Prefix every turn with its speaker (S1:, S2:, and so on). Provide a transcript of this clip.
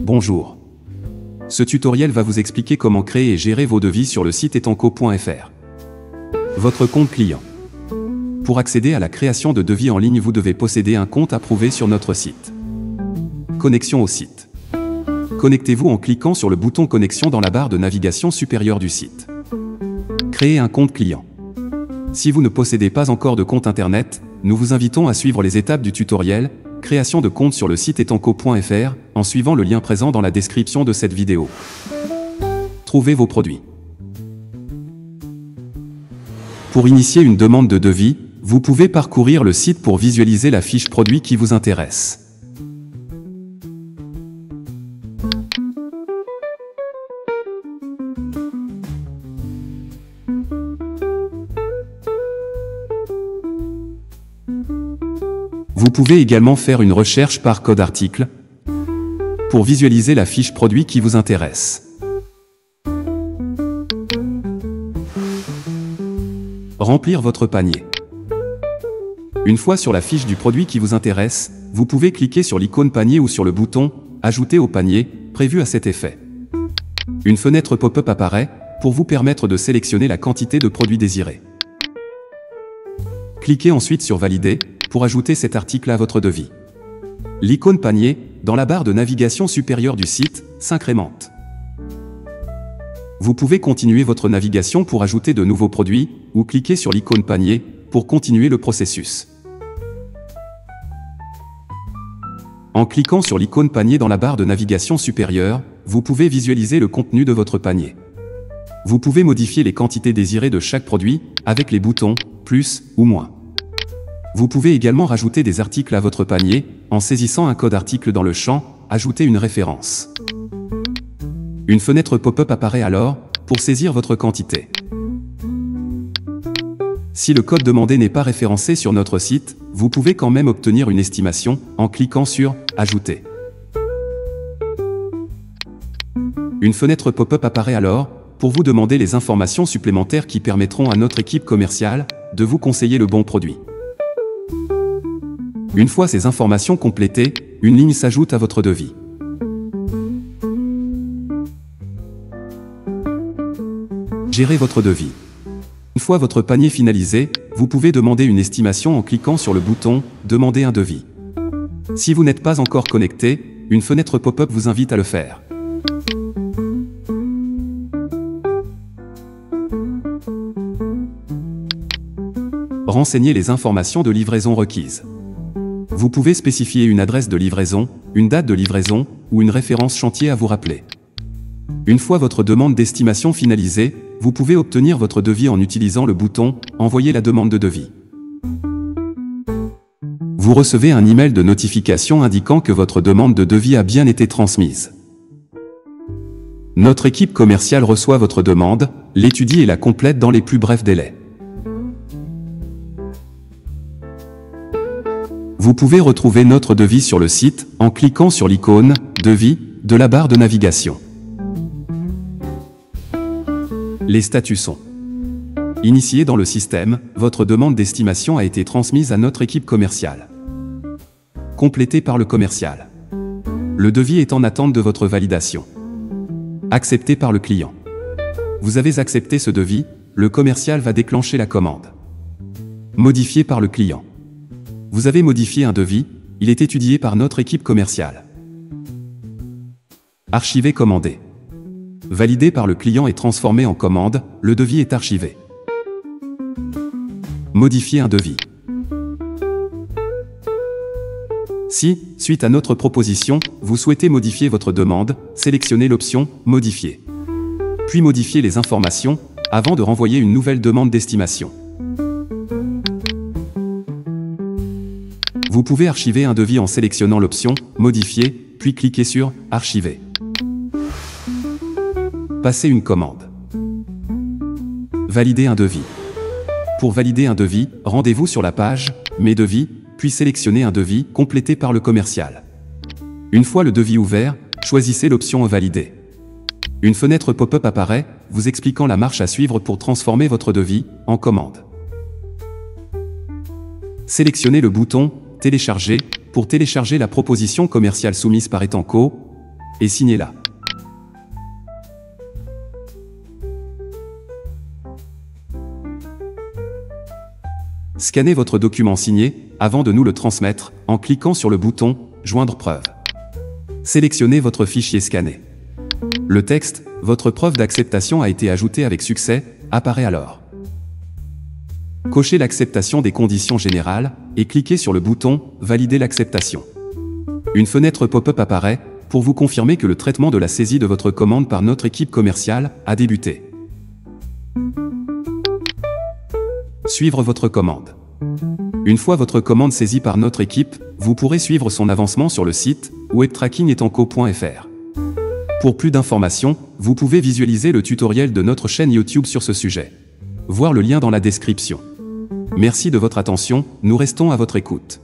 S1: Bonjour. Ce tutoriel va vous expliquer comment créer et gérer vos devis sur le site etanco.fr. Votre compte client. Pour accéder à la création de devis en ligne, vous devez posséder un compte approuvé sur notre site. Connexion au site. Connectez-vous en cliquant sur le bouton Connexion dans la barre de navigation supérieure du site. Créer un compte client. Si vous ne possédez pas encore de compte internet, nous vous invitons à suivre les étapes du tutoriel Création de compte sur le site etanco.fr en suivant le lien présent dans la description de cette vidéo. Trouvez vos produits. Pour initier une demande de devis, vous pouvez parcourir le site pour visualiser la fiche produit qui vous intéresse. Vous pouvez également faire une recherche par code article pour visualiser la fiche produit qui vous intéresse. Remplir votre panier. Une fois sur la fiche du produit qui vous intéresse, vous pouvez cliquer sur l'icône panier ou sur le bouton « Ajouter au panier » prévu à cet effet. Une fenêtre pop-up apparaît pour vous permettre de sélectionner la quantité de produits désirés. Cliquez ensuite sur « Valider » pour ajouter cet article à votre devis. L'icône panier, dans la barre de navigation supérieure du site, s'incrémente. Vous pouvez continuer votre navigation pour ajouter de nouveaux produits, ou cliquer sur l'icône panier pour continuer le processus. En cliquant sur l'icône panier dans la barre de navigation supérieure, vous pouvez visualiser le contenu de votre panier. Vous pouvez modifier les quantités désirées de chaque produit avec les boutons « plus » ou « moins ». Vous pouvez également rajouter des articles à votre panier en saisissant un code article dans le champ « Ajouter une référence ». Une fenêtre pop-up apparaît alors pour saisir votre quantité. Si le code demandé n'est pas référencé sur notre site, vous pouvez quand même obtenir une estimation en cliquant sur « Ajouter ». Une fenêtre pop-up apparaît alors pour vous demander les informations supplémentaires qui permettront à notre équipe commerciale de vous conseiller le bon produit. Une fois ces informations complétées, une ligne s'ajoute à votre devis. Gérez votre devis. Une fois votre panier finalisé, vous pouvez demander une estimation en cliquant sur le bouton « Demander un devis ». Si vous n'êtes pas encore connecté, une fenêtre pop-up vous invite à le faire. Renseignez les informations de livraison requises. Vous pouvez spécifier une adresse de livraison, une date de livraison ou une référence chantier à vous rappeler. Une fois votre demande d'estimation finalisée, vous pouvez obtenir votre devis en utilisant le bouton « Envoyer la demande de devis ». Vous recevez un email de notification indiquant que votre demande de devis a bien été transmise. Notre équipe commerciale reçoit votre demande, l'étudie et la complète dans les plus brefs délais. Vous pouvez retrouver notre devis sur le site en cliquant sur l'icône « Devis » de la barre de navigation. Les statuts sont initiés dans le système, votre demande d'estimation a été transmise à notre équipe commerciale. Complétée par le commercial. Le devis est en attente de votre validation. Accepté par le client. Vous avez accepté ce devis, le commercial va déclencher la commande. Modifié par le client. Vous avez modifié un devis, il est étudié par notre équipe commerciale. Archivé commandé. Validé par le client et transformé en commande, le devis est archivé. Modifier un devis. Si, suite à notre proposition, vous souhaitez modifier votre demande, sélectionnez l'option « Modifier ». Puis modifiez les informations, avant de renvoyer une nouvelle demande d'estimation. Vous pouvez archiver un devis en sélectionnant l'option « Modifier », puis cliquez sur « Archiver ». Passer une commande. Valider un devis. Pour valider un devis, rendez-vous sur la page « Mes devis », puis sélectionnez un devis complété par le commercial. Une fois le devis ouvert, choisissez l'option « Valider ». Une fenêtre pop-up apparaît, vous expliquant la marche à suivre pour transformer votre devis en commande. Sélectionnez le bouton « Télécharger » pour télécharger la proposition commerciale soumise par Etanco, et signez-la. Scannez votre document signé, avant de nous le transmettre, en cliquant sur le bouton « Joindre preuve ». Sélectionnez votre fichier scanné. Le texte « Votre preuve d'acceptation a été ajoutée avec succès » apparaît alors. Cochez l'acceptation des conditions générales et cliquez sur le bouton « Valider l'acceptation ». Une fenêtre pop-up apparaît pour vous confirmer que le traitement de la saisie de votre commande par notre équipe commerciale a débuté. Suivre votre commande. Une fois votre commande saisie par notre équipe, vous pourrez suivre son avancement sur le site webtrackingetanco.fr. Pour plus d'informations, vous pouvez visualiser le tutoriel de notre chaîne YouTube sur ce sujet. Voir le lien dans la description. Merci de votre attention, nous restons à votre écoute.